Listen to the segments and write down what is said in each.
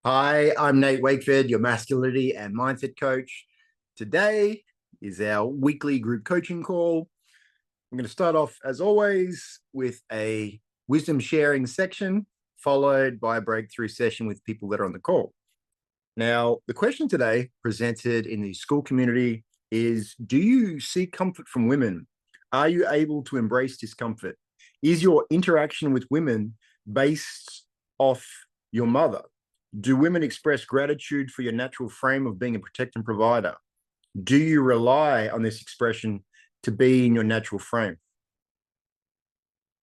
Hi, I'm Nate Wakeford, your masculinity and mindset coach. Today is our weekly group coaching call. I'm going to start off, as always, with a wisdom sharing section, followed by a breakthrough session with people that are on the call. Now, the question today presented in the school community is: do you seek comfort from women? Are you able to embrace discomfort? Is your interaction with women based off your mother? Do women express gratitude for your natural frame of being a protector and provider? Do you rely on this expression to be in your natural frame?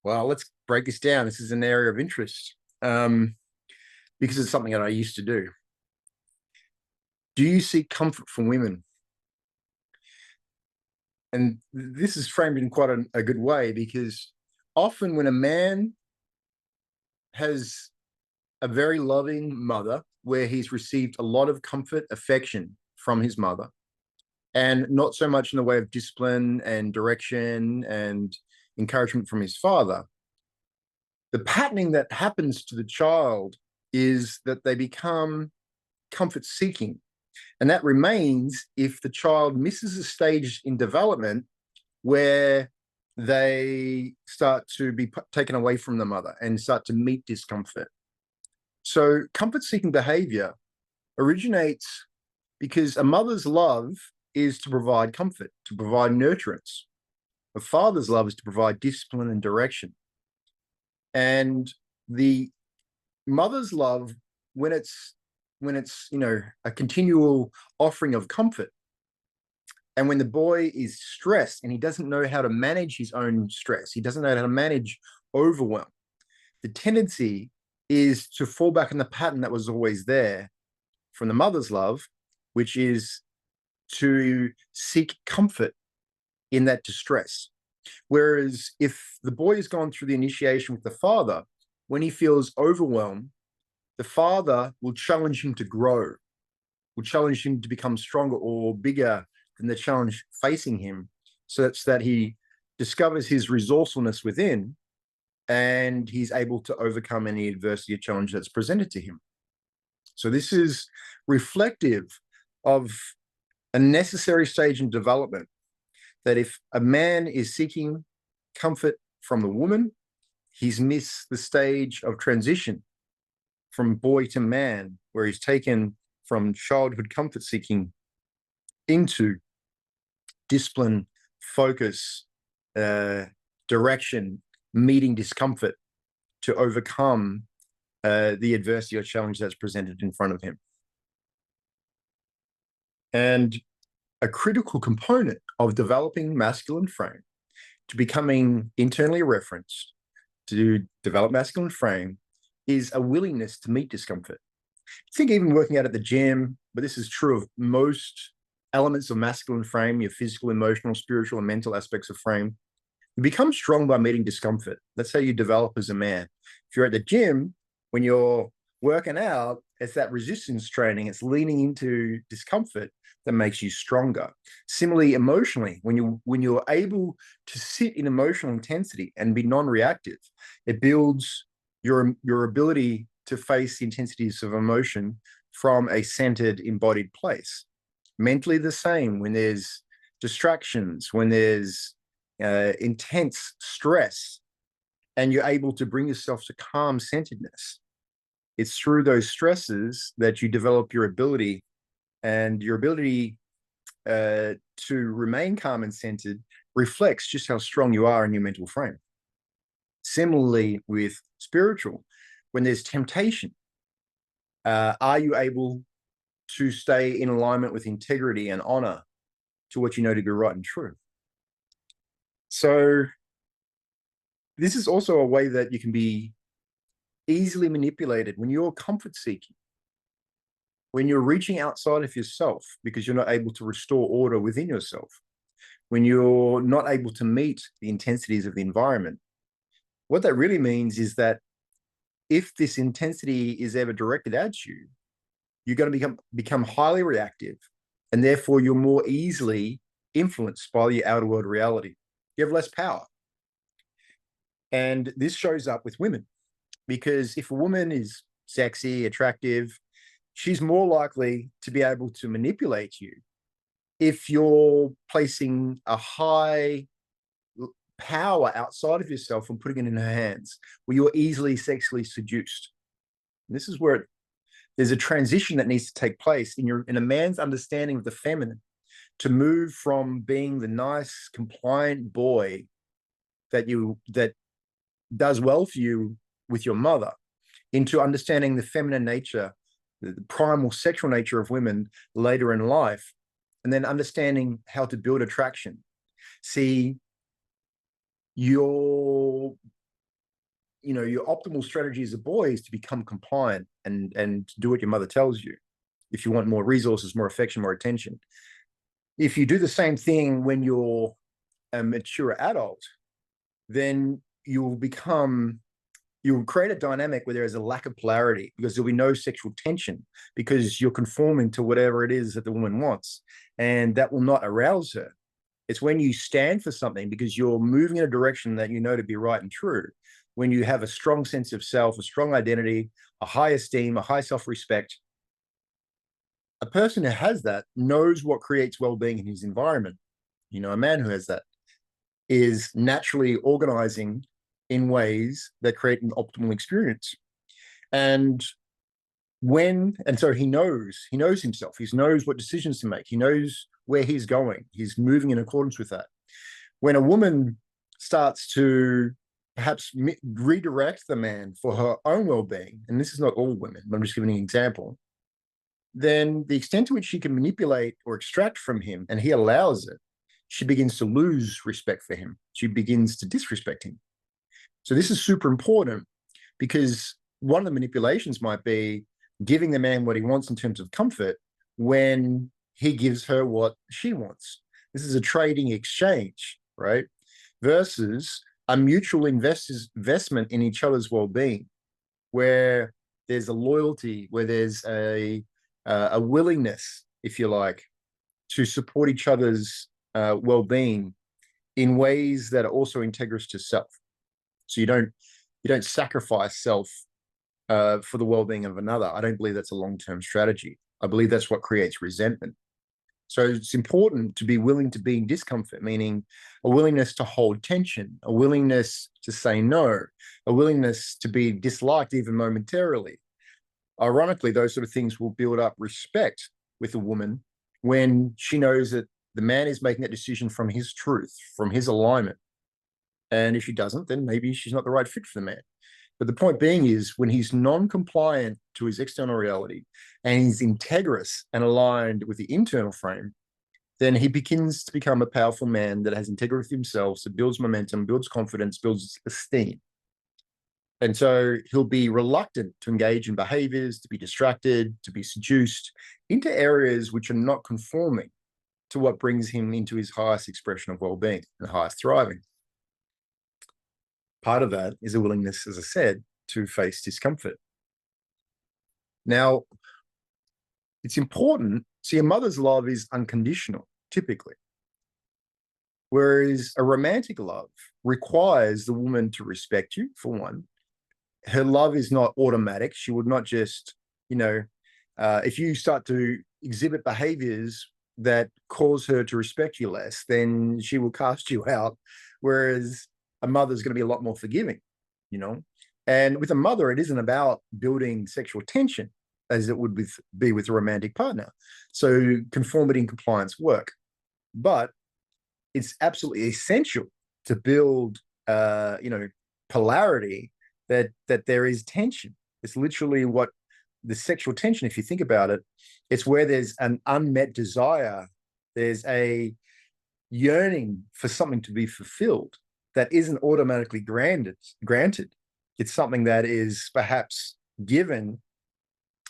Well, let's break this down. This is an area of interest because it's something that I used to do. Do you seek comfort from women? And this is framed in quite a good way, because often when a man has a very loving mother where he's received a lot of comfort, affection from his mother, and not so much in the way of discipline and direction and encouragement from his father, the patterning that happens to the child is that they become comfort seeking. And that remains if the child misses a stage in development where they start to be taken away from the mother and start to meet discomfort. So comfort seeking behavior originates because a mother's love is to provide comfort, to provide nurturance. A father's love is to provide discipline and direction. And the mother's love, when it's a continual offering of comfort, and when the boy is stressed and he doesn't know how to manage his own stress, he doesn't know how to manage overwhelm, the tendency is to fall back in the pattern that was always there from the mother's love, which is to seek comfort in that distress. Whereas if the boy has gone through the initiation with the father, when he feels overwhelmed, the father will challenge him to grow, will challenge him to become stronger or bigger than the challenge facing him, such that he discovers his resourcefulness within and he's able to overcome any adversity or challenge that's presented to him. So this is reflective of a necessary stage in development, that if a man is seeking comfort from the woman, he's missed the stage of transition from boy to man, where he's taken from childhood comfort seeking into discipline, focus, direction, meeting discomfort to overcome the adversity or challenge that's presented in front of him. And a critical component of developing masculine frame, to becoming internally referenced, to develop masculine frame, is a willingness to meet discomfort. I think even working out at the gym, but this is true of most elements of masculine frame, your physical, emotional, spiritual, and mental aspects of frame, you become strong by meeting discomfort. That's how you develop as a man. If you're at the gym, when you're working out, it's that resistance training, it's leaning into discomfort that makes you stronger. Similarly, emotionally, when you're able to sit in emotional intensity and be non-reactive, it builds your ability to face the intensities of emotion from a centered, embodied place. Mentally, the same. When there's distractions, when there's intense stress, and you're able to bring yourself to calm centeredness, it's through those stresses that you develop your ability, and your ability to remain calm and centered reflects just how strong you are in your mental frame. Similarly, with spiritual, when there's temptation, are you able to stay in alignment with integrity and honor to what you know to be right and true? So this is also a way that you can be easily manipulated when you're comfort seeking, when you're reaching outside of yourself because you're not able to restore order within yourself, when you're not able to meet the intensities of the environment. What that really means is that if this intensity is ever directed at you, you're going to become highly reactive, and therefore you're more easily influenced by the outer world reality. You have less power. And this shows up with women, because if a woman is sexy, attractive, she's more likely to be able to manipulate you if you're placing a high power outside of yourself and putting it in her hands, where you're easily sexually seduced. And this is where there's a transition that needs to take place in a man's understanding of the feminine, to move from being the nice, compliant boy that does well for you with your mother, into understanding the feminine nature, the primal sexual nature of women later in life, and then understanding how to build attraction. See, your optimal strategy as a boy is to become compliant and do what your mother tells you. If you want more resources, more affection, more attention. If you do the same thing when you're a mature adult, then you'll create a dynamic where there is a lack of polarity, because there'll be no sexual tension, because you're conforming to whatever it is that the woman wants, and that will not arouse her. It's when you stand for something because you're moving in a direction that you know to be right and true, when you have a strong sense of self, a strong identity, a high esteem, a high self-respect. A person who has that knows what creates well-being in his environment. A man who has that is naturally organizing in ways that create an optimal experience. And so he knows himself, he knows what decisions to make, he knows where he's going, he's moving in accordance with that. When a woman starts to perhaps redirect the man for her own well-being, and this is not all women, but I'm just giving an example, then the extent to which she can manipulate or extract from him, and he allows it, she begins to lose respect for him. She begins to disrespect him. So this is super important, because one of the manipulations might be giving the man what he wants in terms of comfort when he gives her what she wants. This is a trading exchange, right? Versus a mutual investment in each other's well-being, where there's a loyalty, where there's a willingness, if you like, to support each other's well-being in ways that are also integrous to self. So you don't sacrifice self for the well-being of another. I don't believe that's a long-term strategy. I believe that's what creates resentment. So it's important to be willing to be in discomfort, meaning a willingness to hold tension, a willingness to say no, a willingness to be disliked even momentarily. Ironically, those sort of things will build up respect with a woman when she knows that the man is making that decision from his truth, from his alignment. And if she doesn't, then maybe she's not the right fit for the man. But the point being is, when he's non-compliant to his external reality and he's integrous and aligned with the internal frame, then he begins to become a powerful man that has integrity with himself, so builds momentum, builds confidence, builds esteem. And so he'll be reluctant to engage in behaviors, to be distracted, to be seduced into areas which are not conforming to what brings him into his highest expression of well-being and highest thriving. Part of that is a willingness, as I said, to face discomfort. Now, it's important. See, a mother's love is unconditional, typically. Whereas a romantic love requires the woman to respect you, for one. Her love is not automatic. She would not just, if you start to exhibit behaviors that cause her to respect you less, then she will cast you out. Whereas a mother's going to be a lot more forgiving, And with a mother, it isn't about building sexual tension as it would be with a romantic partner. So conformity and compliance work. But it's absolutely essential to build, polarity, that there is tension. It's literally what the sexual tension, if you think about it, it's where there's an unmet desire. There's a yearning for something to be fulfilled that isn't automatically granted. It's something that is perhaps given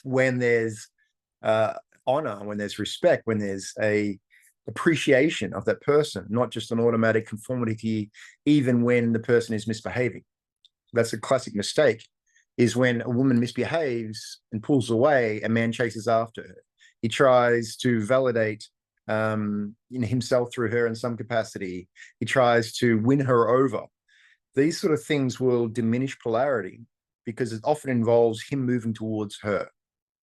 when there's honor, when there's respect, when there's a appreciation of that person, not just an automatic conformity, even when the person is misbehaving. That's a classic mistake, is when a woman misbehaves and pulls away, a man chases after her. He tries to validate himself through her in some capacity. He tries to win her over. These sort of things will diminish polarity because it often involves him moving towards her.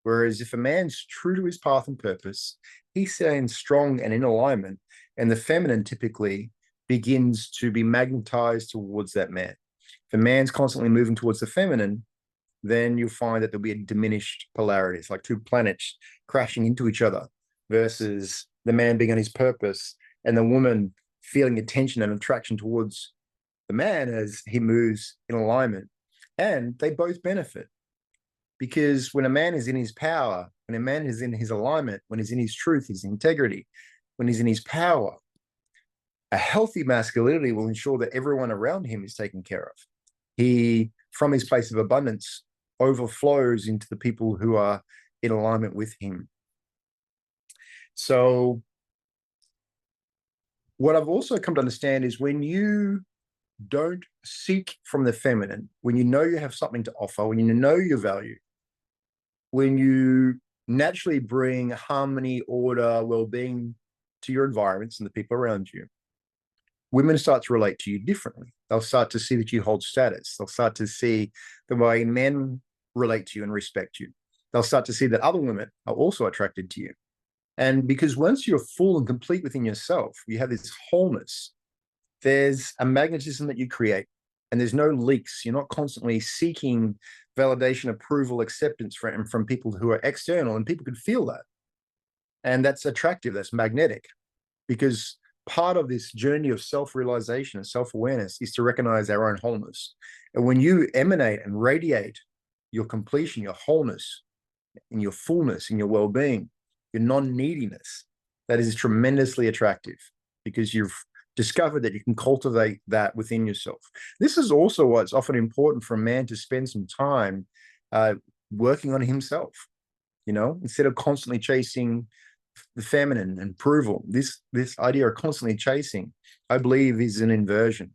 Whereas if a man's true to his path and purpose, he stands strong and in alignment, and the feminine typically begins to be magnetized towards that man. If a man's constantly moving towards the feminine, then you'll find that there'll be a diminished polarity. It's like two planets crashing into each other versus the man being on his purpose and the woman feeling attention and attraction towards the man as he moves in alignment. And they both benefit because when a man is in his power, when a man is in his alignment, when he's in his truth, his integrity, when he's in his power, a healthy masculinity will ensure that everyone around him is taken care of. He, from his place of abundance, overflows into the people who are in alignment with him. So what I've also come to understand is when you don't seek from the feminine, when you know you have something to offer, when you know your value, when you naturally bring harmony, order, well-being to your environments and the people around you, women start to relate to you differently. They'll start to see that you hold status. They'll start to see the way men relate to you and respect you. They'll start to see that other women are also attracted to you. And because once you're full and complete within yourself, you have this wholeness, there's a magnetism that you create and there's no leaks. You're not constantly seeking validation, approval, acceptance from people who are external, and people can feel that. And that's attractive, that's magnetic, because part of this journey of self-realization and self-awareness is to recognize our own wholeness. And when you emanate and radiate your completion, your wholeness, and your fullness, and your well-being, your non-neediness, that is tremendously attractive because you've discovered that you can cultivate that within yourself. This is also why it's often important for a man to spend some time working on himself, you know, instead of constantly chasing the feminine and approval. This idea of constantly chasing, I believe, is an inversion.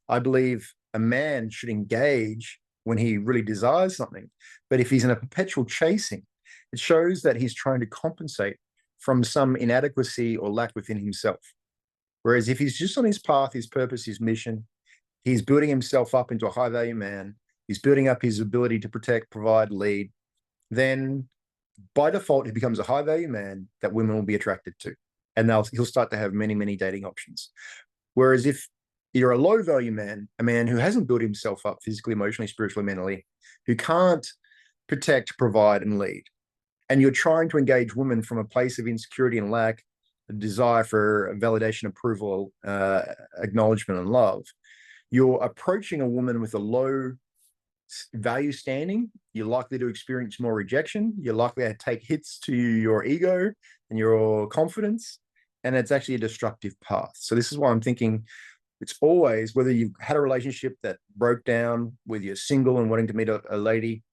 I believe a man should engage when he really desires something, but if he's in a perpetual chasing, it shows that he's trying to compensate from some inadequacy or lack within himself. Whereas if he's just on his path, his purpose, his mission, he's building himself up into a high value man, he's building up his ability to protect, provide, lead, then by default, he becomes a high value man that women will be attracted to. And he'll start to have many, many dating options. Whereas if you're a low value man, a man who hasn't built himself up physically, emotionally, spiritually, mentally, who can't protect, provide, and lead, and you're trying to engage women from a place of insecurity and lack, a desire for validation, approval, acknowledgement, and love, you're approaching a woman with a low value standing. You're likely to experience more rejection. You're likely to take hits to your ego and your confidence, and it's actually a destructive path. So this is why I'm thinking it's always, whether you've had a relationship that broke down, whether you're single and wanting to meet a lady,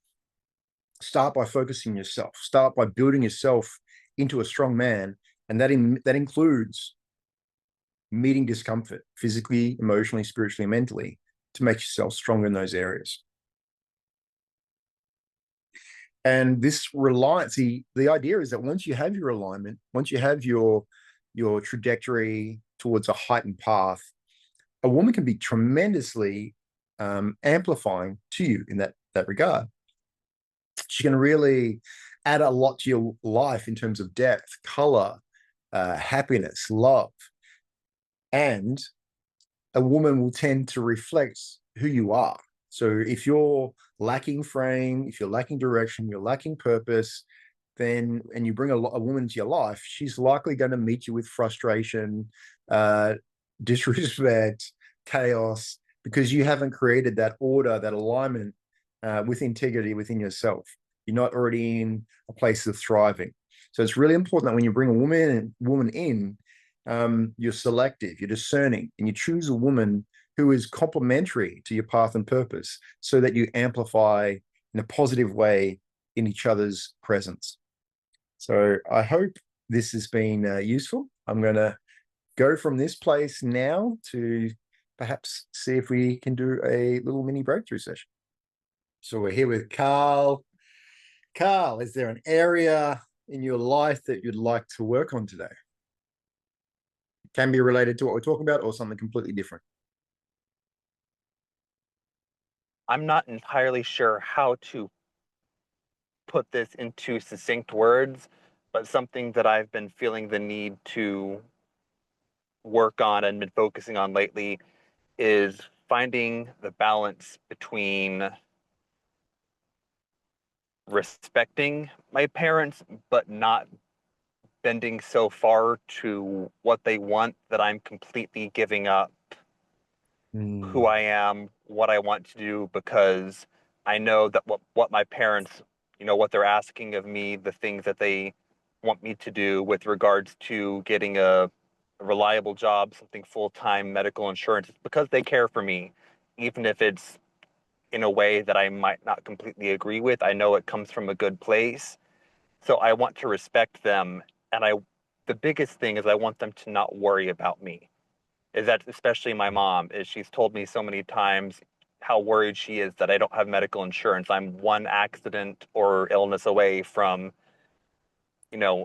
start by focusing yourself. Start by building yourself into a strong man, and that includes meeting discomfort physically, emotionally, spiritually, mentally, to make yourself stronger in those areas. And this reliance, the idea is that once you have your alignment, once you have your trajectory towards a heightened path, a woman can be tremendously amplifying to you in that regard. She can really add a lot to your life in terms of depth, color, happiness, love. And a woman will tend to reflect who you are. So if you're lacking frame, if you're lacking direction, you're lacking purpose, then, and you bring a woman into your life, she's likely going to meet you with frustration, disrespect, chaos, because you haven't created that order, that alignment with integrity within yourself. You're not already in a place of thriving. So it's really important that when you bring a woman in, you're selective, you're discerning, and you choose a woman who is complementary to your path and purpose so that you amplify in a positive way in each other's presence. So I hope this has been useful. I'm going to go from this place now to perhaps see if we can do a little mini breakthrough session. So we're here with Carl. Carl, is there an area in your life that you'd like to work on today? It can be related to what we're talking about or something completely different. I'm not entirely sure how to put this into succinct words, but something that I've been feeling the need to work on and been focusing on lately is finding the balance between respecting my parents, but not bending so far to what they want that I'm completely giving up who Mm. I am, what I want to do, because I know that what my parents, what they're asking of me, the things that they want me to do with regards to getting a reliable job, something full time, medical insurance, it's because they care for me, even if it's in a way that I might not completely agree with. I know it comes from a good place. So I want to respect them. And the biggest thing is I want them to not worry about me. Is that especially my mom, is she's told me so many times how worried she is that I don't have medical insurance. I'm one accident or illness away from,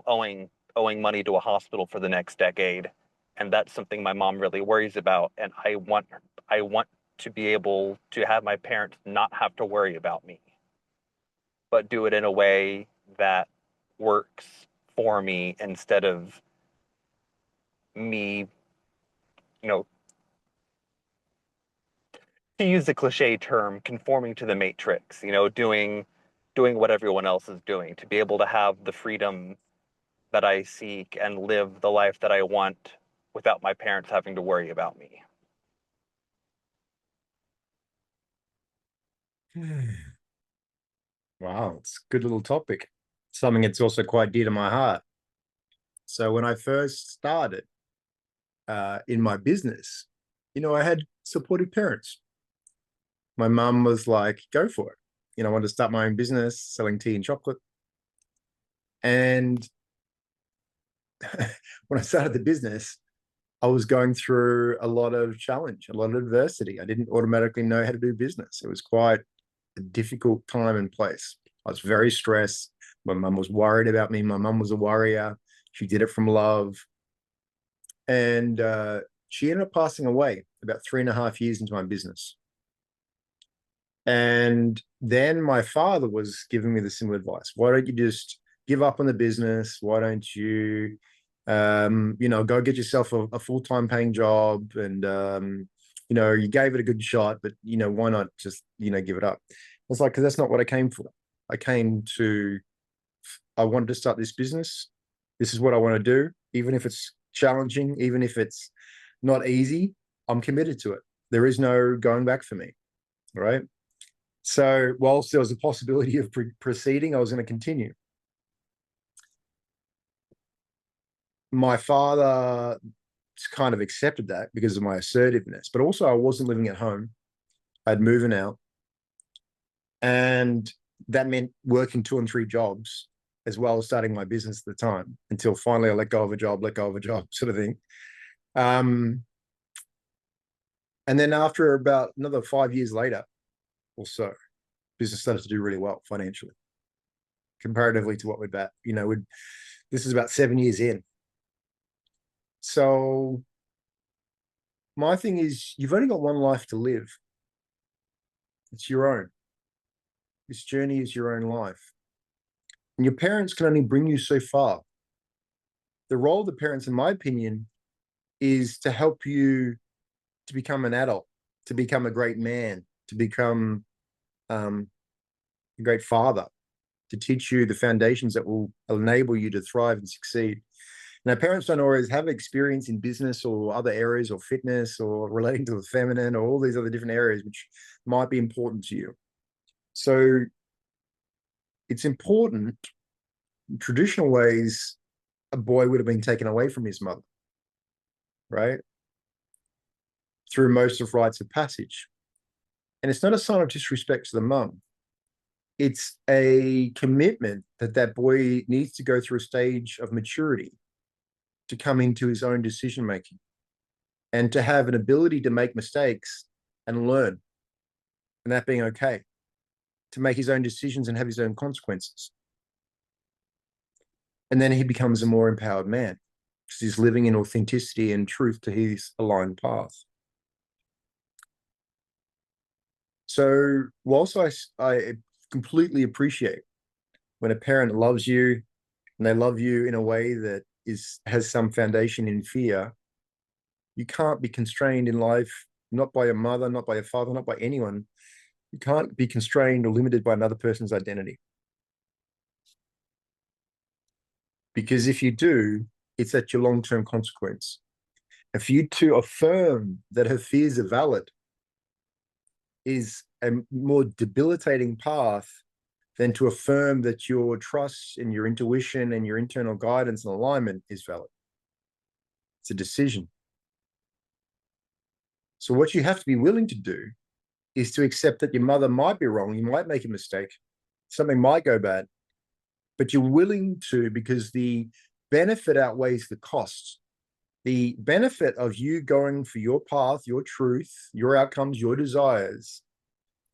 owing money to a hospital for the next decade. And that's something my mom really worries about. And I want to be able to have my parents not have to worry about me, but do it in a way that works for me instead of me, you know, to use the cliche term, conforming to the matrix, doing what everyone else is doing, to be able to have the freedom that I seek and live the life that I want without my parents having to worry about me. Wow, it's a good little topic. Something that's also quite dear to my heart. So when I first started in my business, I had supportive parents. My mum was like, "Go for it." I wanted to start my own business selling tea and chocolate. And when I started the business, I was going through a lot of challenge, a lot of adversity. I didn't automatically know how to do business. It was quite a difficult time and place. I was very stressed. My mum was worried about me. My mum was a warrior. She did it from love. And she ended up passing away about 3.5 years into my business. And then my father was giving me the similar advice. Why don't you just give up on the business? Why don't you, go get yourself a full-time paying job? And, you gave it a good shot, but, why not just, give it up? I was like, because that's not what I came for. I wanted to start this business. This is what I want to do. Even if it's challenging, even if it's not easy, I'm committed to it. There is no going back for me. Right. So whilst there was a possibility of proceeding, I was going to continue. My father kind of accepted that because of my assertiveness, but also I wasn't living at home. I'd moving out, and that meant working 2 and 3 jobs as well as starting my business at the time until finally I let go of a job sort of thing. Um, and then after about another 5 years later or so, business started to do really well financially comparatively to what we'd bet. This is about 7 years in. So my thing is, you've only got one life to live. It's your own. This journey is your own life. And your parents can only bring you so far. The role of the parents, in my opinion, is to help you to become an adult, to become a great man, to become a great father, to teach you the foundations that will enable you to thrive and succeed. Now, parents don't always have experience in business or other areas or fitness or relating to the feminine or all these other different areas which might be important to you. So it's important. In traditional ways, a boy would have been taken away from his mother, right? Through most of rites of passage. And it's not a sign of disrespect to the mum. It's a commitment that that boy needs to go through a stage of maturity to come into his own decision making and to have an ability to make mistakes and learn, and that being okay, to make his own decisions and have his own consequences. And then he becomes a more empowered man because he's living in authenticity and truth to his aligned path. So whilst I completely appreciate when a parent loves you and they love you in a way that has some foundation in fear, you can't be constrained in life, not by your mother, not by your father, not by anyone. You can't be constrained or limited by another person's identity. Because if you do, it's at your long-term consequence. And for you to affirm that her fears are valid is a more debilitating path than to affirm that your trust and your intuition and your internal guidance and alignment is valid. It's a decision. So what you have to be willing to do is to accept that your mother might be wrong, you might make a mistake, something might go bad, but you're willing to, because the benefit outweighs the cost. The benefit of you going for your path, your truth, your outcomes, your desires,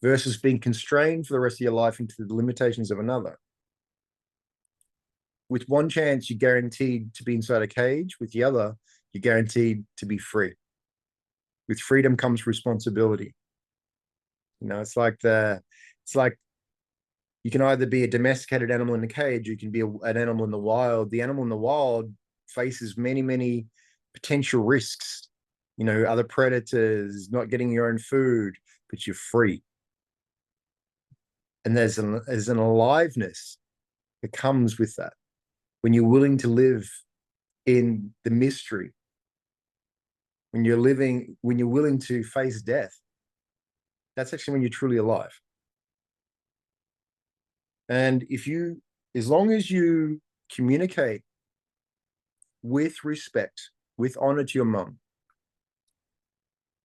versus being constrained for the rest of your life into the limitations of another. With one chance, you're guaranteed to be inside a cage. With the other, you're guaranteed to be free. With freedom comes responsibility. You know, it's like you can either be a domesticated animal in the cage, or you can be an animal in the wild. The animal in the wild faces many, many potential risks. You know, other predators, not getting your own food, but you're free. And there's an aliveness that comes with that when you're willing to live in the mystery, when you're willing to face death. That's actually when you're truly alive. And as long as you communicate with respect, with honor to your mum,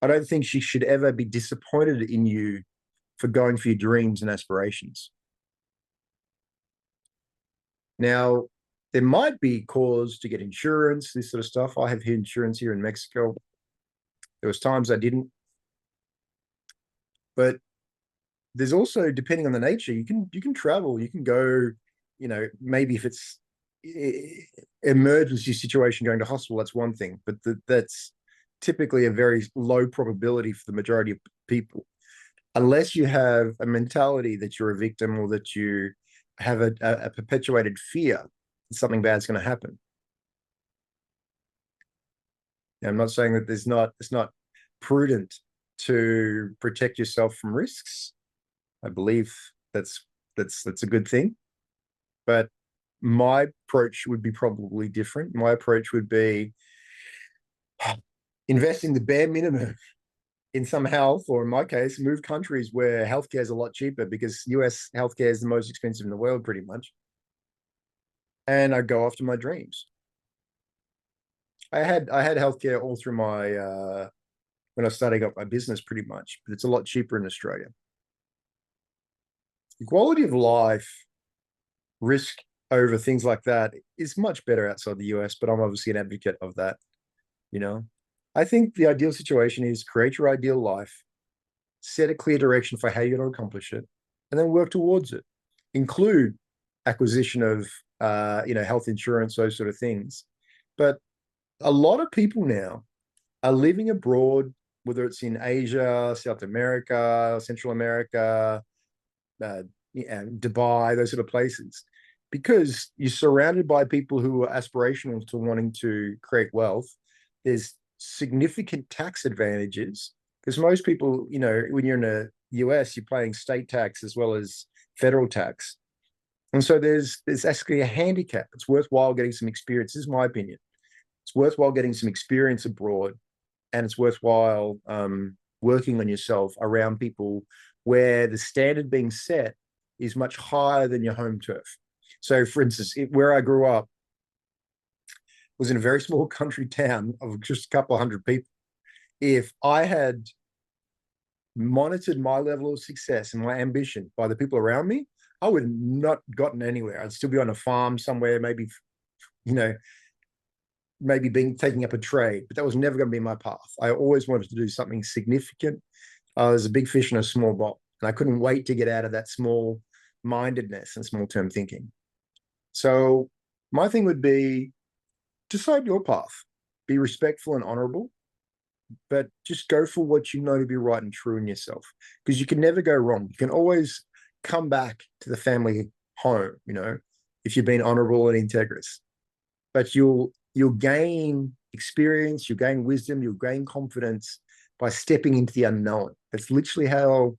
I don't think she should ever be disappointed in you for going for your dreams and aspirations. Now, there might be cause to get insurance, this sort of stuff. I have insurance here in Mexico. There was times I didn't. But there's also, depending on the nature, you can travel, you can go, you know, maybe if it's emergency situation going to hospital, that's one thing, but that's typically a very low probability for the majority of people, unless you have a mentality that you're a victim or that you have a perpetuated fear that something bad's going to happen. Now, I'm not saying that it's not prudent to protect yourself from risks. I believe that's a good thing, but my approach would be probably different. My approach would be investing the bare minimum in some health, or in my case, move countries where healthcare is a lot cheaper, because US healthcare is the most expensive in the world, pretty much. And I go after my dreams. I had healthcare all through my when I was starting up my business, pretty much, but it's a lot cheaper in Australia. The quality of life, risk over things like that is much better outside the US, but I'm obviously an advocate of that. You know, I think the ideal situation is create your ideal life, set a clear direction for how you're going to accomplish it, and then work towards it. Include acquisition of health insurance, those sort of things. But a lot of people now are living abroad, whether it's in Asia, South America, Central America, Dubai, those sort of places, because you're surrounded by people who are aspirational to wanting to create wealth. There's significant tax advantages, because most people, you know, when you're in the US, you're paying state tax as well as federal tax. And so there's actually a handicap. It's worthwhile getting some experience. This is my opinion. It's worthwhile getting some experience abroad, and it's worthwhile working on yourself around people where the standard being set is much higher than your home turf. So, for instance, where I grew up was in a very small country town of just a couple of hundred people. If I had monitored my level of success and my ambition by the people around me, I would have not gotten anywhere. I'd still be on a farm somewhere, maybe, you know, maybe taking up a trade, but that was never going to be my path. I always wanted to do something significant. I was a big fish in a small bowl, and I couldn't wait to get out of that small mindedness and small term thinking. So my thing would be, decide your path, be respectful and honorable, but just go for what you know to be right and true in yourself, because you can never go wrong. You can always come back to the family home, if you've been honorable and integrous. But you'll gain experience, you'll gain wisdom, you'll gain confidence by stepping into the unknown. That's literally how,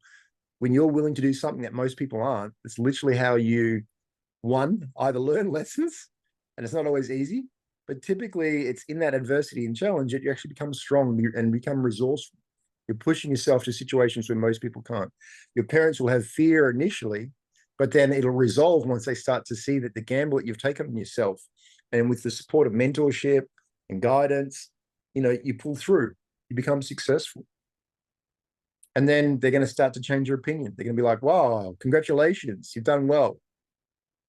when you're willing to do something that most people aren't, it's literally how you, one, either learn lessons, and it's not always easy, but typically it's in that adversity and challenge that you actually become strong and become resourceful. You're pushing yourself to situations where most people can't. Your parents will have fear initially, but then it'll resolve once they start to see that the gamble that you've taken on yourself, and with the support of mentorship and guidance, you pull through, you become successful. And then they're going to start to change your opinion. They're going to be like, wow, congratulations, you've done well.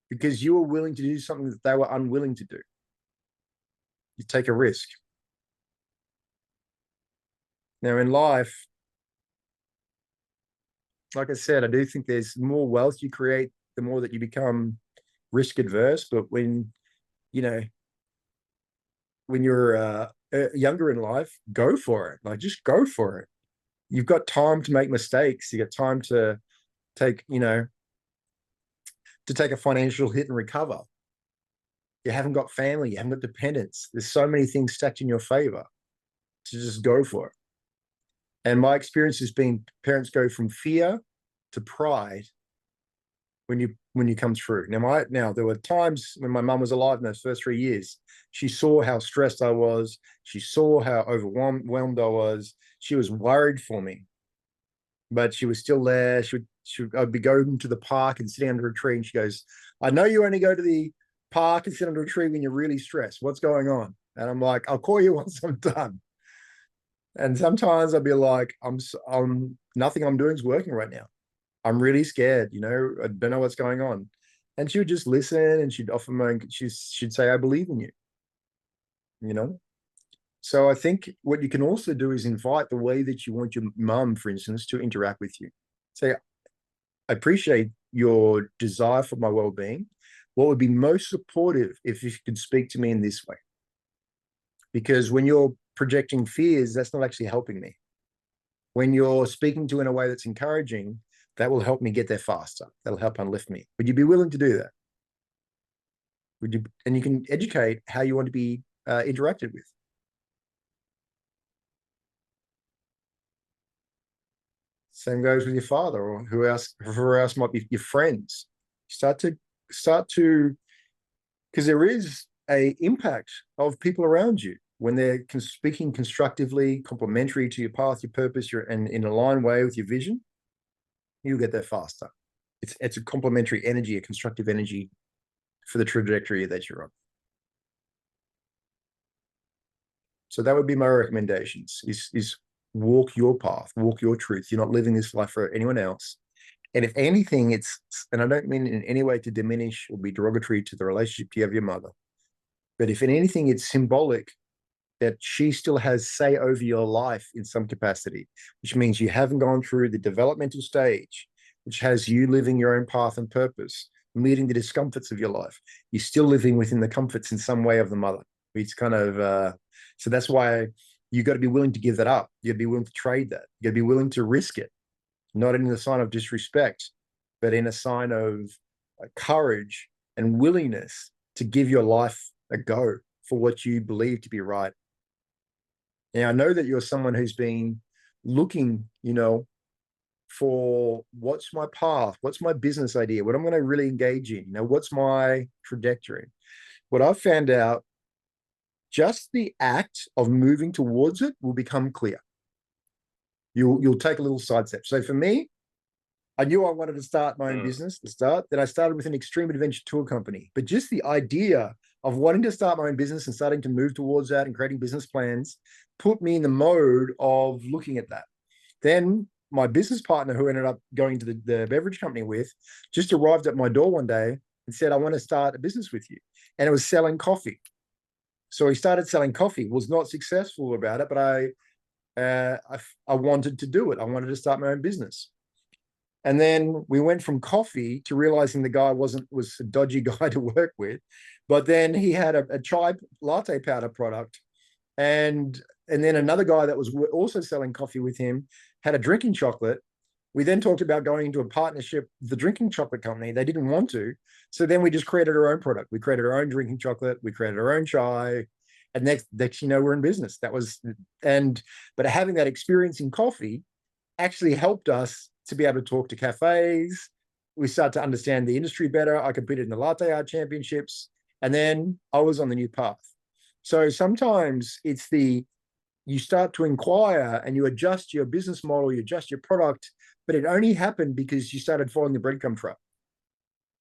Because you were willing to do something that they were unwilling to do. You take a risk. Now, in life, like I said, I do think there's more wealth you create, the more that you become risk adverse. But when you're younger in life, go for it. Like, just go for it. You've got time to make mistakes. You got time to take, to take a financial hit and recover. You haven't got family, you haven't got dependents. There's so many things stacked in your favor to just go for it. And my experience has been parents go from fear to pride when you come through. Now there were times when my mum was alive in those first 3 years. She saw how stressed I was. She saw how overwhelmed I was. She was worried for me, but she was still there. I'd be going to the park and sitting under a tree, and she goes, "I know you only go to the park and sit under a tree when you're really stressed. What's going on?" And I'm like, "I'll call you once I'm done." And sometimes I'd be like, I'm nothing I'm doing is working right now. I'm really scared, I don't know what's going on. And she would just listen, and she'd offer she'd say, "I believe in you." So I think what you can also do is invite the way that you want your mum, for instance, to interact with you. Say, "I appreciate your desire for my well-being. What would be most supportive if you could speak to me in this way?" Because when you're projecting fears, that's not actually helping me. When you're speaking to in a way that's encouraging, that will help me get there faster. That'll help uplift me. Would you be willing to do that? Would you? And you can educate how you want to be interacted with. Same goes with your father, or whoever else might be your friends. Start to, because there is a impact of people around you when they're speaking constructively, complementary to your path, your purpose, and in a line way with your vision. You'll get there faster. It's a complementary energy, a constructive energy for the trajectory that you're on. So that would be my recommendations: is walk your path, walk your truth. You're not living this life for anyone else. And if anything, and I don't mean in any way to diminish or be derogatory to the relationship you have with your mother, but if in anything, it's symbolic that she still has say over your life in some capacity, which means you haven't gone through the developmental stage, which has you living your own path and purpose, meeting the discomforts of your life. You're still living within the comforts in some way of the mother. It's kind of, so that's why you got to be willing to give that up. You got to be willing to trade that. You got to be willing to risk it, not in a sign of disrespect, but in a sign of courage and willingness to give your life a go for what you believe to be right. Now, I know that you're someone who's been looking, for what's my path, what's my business idea, what I'm going to really engage in, what's my trajectory. What I've found out, just the act of moving towards it will become clear. You'll take a little sidestep. So for me, I knew I wanted to start my own business to start. Then I started with an extreme adventure tour company. But just the idea of wanting to start my own business and starting to move towards that and creating business plans put me in the mode of looking at that. Then my business partner, who ended up going to the beverage company with, just arrived at my door one day and said, "I want to start a business with you." And it was selling coffee. So he started selling coffee, was not successful about it, but I wanted to do it. I wanted to start my own business. And then we went from coffee to realizing the guy was a dodgy guy to work with. But then he had a chai latte powder product. And then another guy that was also selling coffee with him had a drinking chocolate. We then talked about going into a partnership with the drinking chocolate company. They didn't want to. So then we just created our own product. We created our own drinking chocolate. We created our own chai. And next, we're in business. But having that experience in coffee actually helped us to be able to talk to cafes. We start to understand the industry better. I competed in the latte art championships. And then I was on the new path. So sometimes you start to inquire and you adjust your business model, you adjust your product, but it only happened because you started following the breadcrumb trail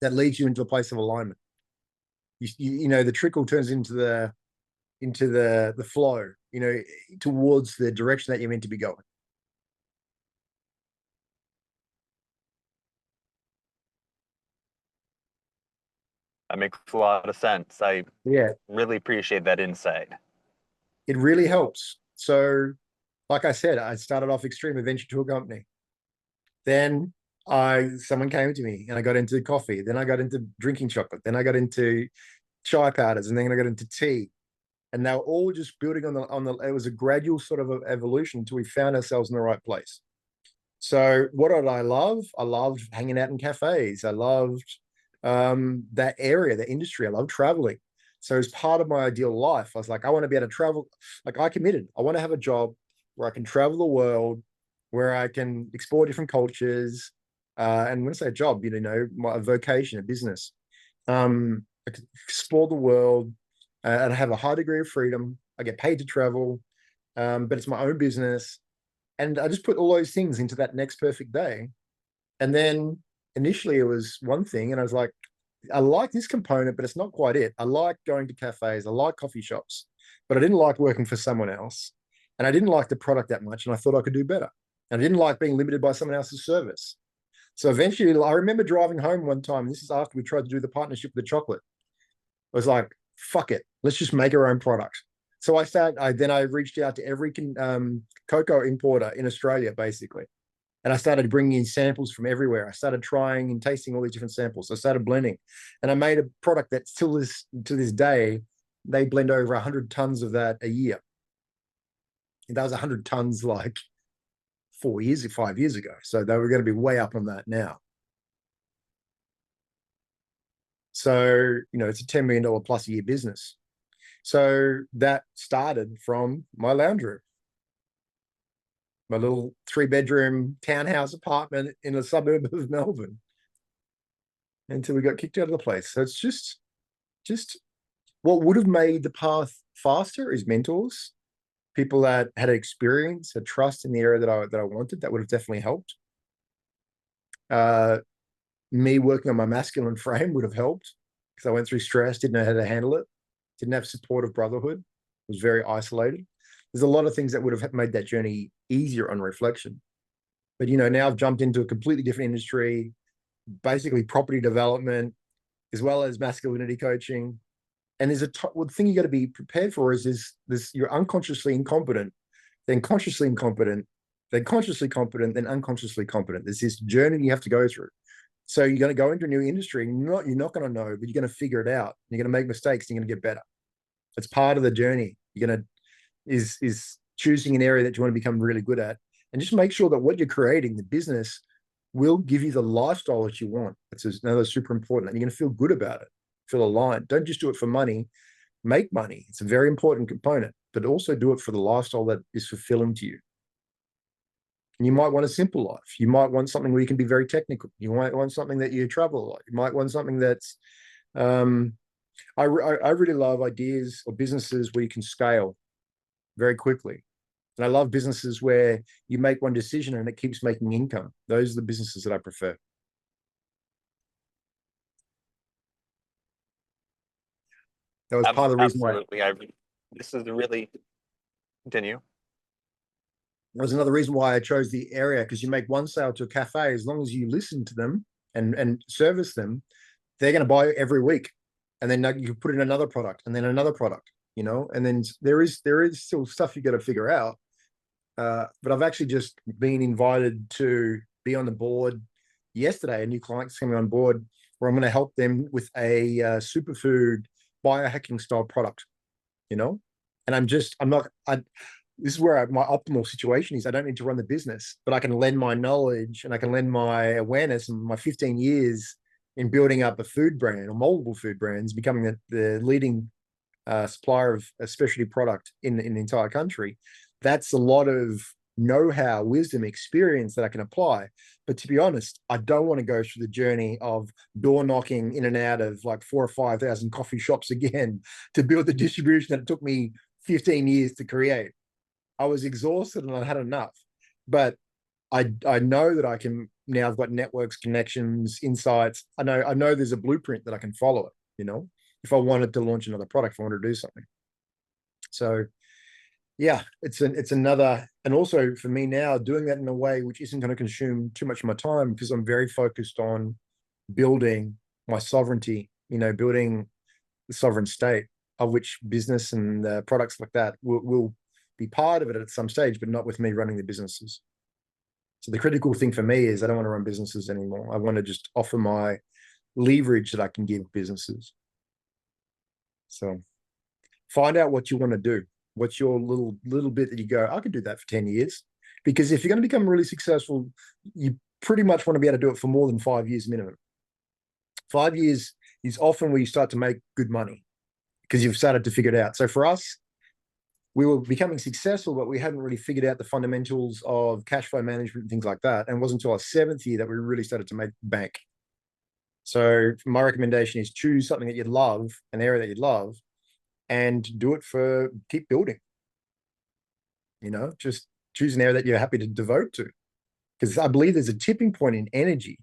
that leads you into a place of alignment. The trickle turns into the flow, towards the direction that you're meant to be going. That makes a lot of sense. I Yeah, really appreciate that insight. it really helps. So, like I said, I started off Extreme Adventure Tour Company. Then someone came to me and I got into coffee. Then I got into drinking chocolate. Then I got into chai powders, and then I got into tea. And they were all just building on the. It was a gradual sort of evolution until we found ourselves in the right place. So what did I love? I loved hanging out in cafes. I loved that area, the industry. I loved traveling. So as part of my ideal life, I was like, I want to be able to travel. Like I committed. I want to have a job where I can travel the world, where I can explore different cultures. And when I say job, my vocation, a business. I could explore the world, and I have a high degree of freedom. I get paid to travel, but it's my own business. And I just put all those things into that next perfect day. And then initially it was one thing, and I was like, I like this component, but it's not quite it. I like going to cafes, I like coffee shops, but I didn't like working for someone else. And I didn't like the product that much, and I thought I could do better. And I didn't like being limited by someone else's service. So eventually, I remember driving home one time. This is after we tried to do the partnership with the chocolate. I was like, fuck it, let's just make our own product. So I reached out to every cocoa importer in Australia, basically. And I started bringing in samples from everywhere. I started trying and tasting all these different samples. I started blending, and I made a product that still to this day, they blend over 100 tons of that a year. And that was 100 tons like 5 years ago. So they were going to be way up on that now. So, it's a $10 million plus a year business. So that started from my lounge room, my little 3-bedroom townhouse apartment in a suburb of Melbourne, until we got kicked out of the place. So it's just what would have made the path faster is mentors, people that had experience, had trust in the area that I wanted. That would have definitely helped. Me working on my masculine frame would have helped, because I went through stress, didn't know how to handle it, didn't have support of brotherhood, was very isolated. There's a lot of things that would have made that journey easier on reflection. But now I've jumped into a completely different industry, basically property development, as well as masculinity coaching. And there's the thing you got to be prepared for is this: you're unconsciously incompetent, then consciously incompetent, then consciously competent, then unconsciously competent. There's this journey you have to go through. So you're going to go into a new industry, and you're not going to know, but you're going to figure it out. You're going to make mistakes, and you're going to get better. It's part of the journey. You're going to is choosing an area that you want to become really good at, and just make sure that what you're creating, the business, will give you the lifestyle that you want. It's another super important, and you're going to feel good about it, feel aligned. Don't just do it for money. Make money. It's a very important component, but also do it for the lifestyle that is fulfilling to you. And you might want a simple life. You might want something where you can be very technical. You might want something that you travel a lot. You might want something that's I really love ideas or businesses where you can scale very quickly. And I love businesses where you make one decision and it keeps making income. Those are the businesses that I prefer. That was part of the reason why. Absolutely. This is a really continue. That was another reason why I chose the area, because you make one sale to a cafe, as long as you listen to them and service them, they're going to buy every week. And then you put in another product and then another product, and then there is still stuff you got to figure out. But I've actually just been invited to be on the board yesterday. A new client's coming on board where I'm going to help them with a superfood biohacking style product, and I'm not, this is where my optimal situation is. I don't need to run the business, but I can lend my knowledge and I can lend my awareness and my 15 years in building up a food brand or multiple food brands, becoming the leading supplier of a specialty product in the entire country. That's a lot of know-how, wisdom, experience that I can apply. But to be honest, I don't want to go through the journey of door knocking in and out of like 4 or 5,000 coffee shops again to build the distribution that it took me 15 years to create. I was exhausted and I had enough. But I know that I can now. I've got networks, connections, insights. I know there's a blueprint that I can follow it. If I wanted to launch another product, if I wanted to do something. So yeah, it's another, and also for me now, doing that in a way which isn't going to consume too much of my time because I'm very focused on building my sovereignty. Building the sovereign state, of which business and products like that will be part of it at some stage, but not with me running the businesses. So the critical thing for me is I don't want to run businesses anymore. I want to just offer my leverage that I can give businesses. So find out what you want to do. What's your little bit that you go, I could do that for 10 years. Because if you're going to become really successful, you pretty much want to be able to do it for more than 5 years minimum. 5 years is often where you start to make good money because you've started to figure it out. So for us, we were becoming successful, but we hadn't really figured out the fundamentals of cash flow management and things like that. And it wasn't until our 7th year that we really started to make bank. So my recommendation is choose something that you love, an area that you love, and do it for keep building. Just choose an area that you're happy to devote to. Because I believe there's a tipping point in energy.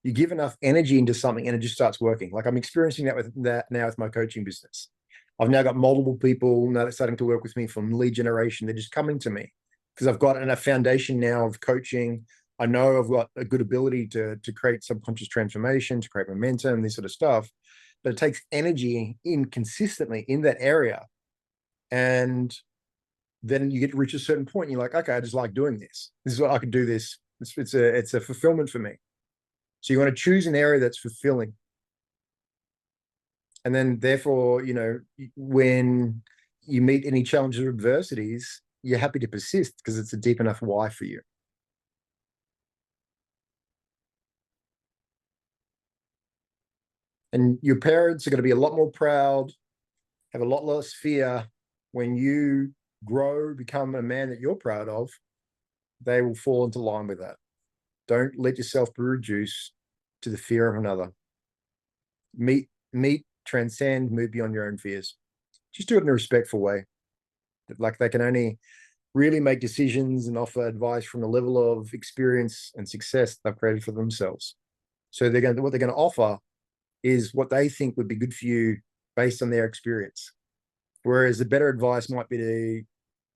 You give enough energy into something and it just starts working. Like I'm experiencing that now with my coaching business. I've now got multiple people now that's starting to work with me from lead generation. They're just coming to me because I've got a foundation now of coaching. I know I've got a good ability to create subconscious transformation, to create momentum, this sort of stuff. But it takes energy in consistently in that area. And then you get to reach a certain point and you're like, okay, I just like doing this. This is what I could do this. It's a fulfillment for me. So you want to choose an area that's fulfilling. And then therefore, when you meet any challenges or adversities, you're happy to persist because it's a deep enough why for you. And your parents are going to be a lot more proud, have a lot less fear when you grow, become a man that you're proud of. They will fall into line with that. Don't let yourself be reduced to the fear of another. Meet, transcend, move beyond your own fears. Just do it in a respectful way. Like they can only really make decisions and offer advice from the level of experience and success they've created for themselves. So what they're going to offer is what they think would be good for you based on their experience. Whereas the better advice might be to,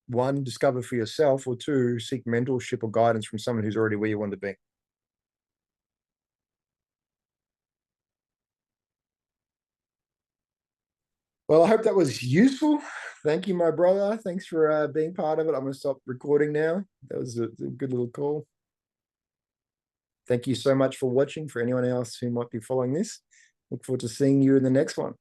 one, discover for yourself, or two, seek mentorship or guidance from someone who's already where you want to be. Well, I hope that was useful. Thank you, my brother. Thanks for being part of it. I'm going to stop recording now. That was a good little call. Thank you so much for watching. For anyone else who might be following this, look forward to seeing you in the next one.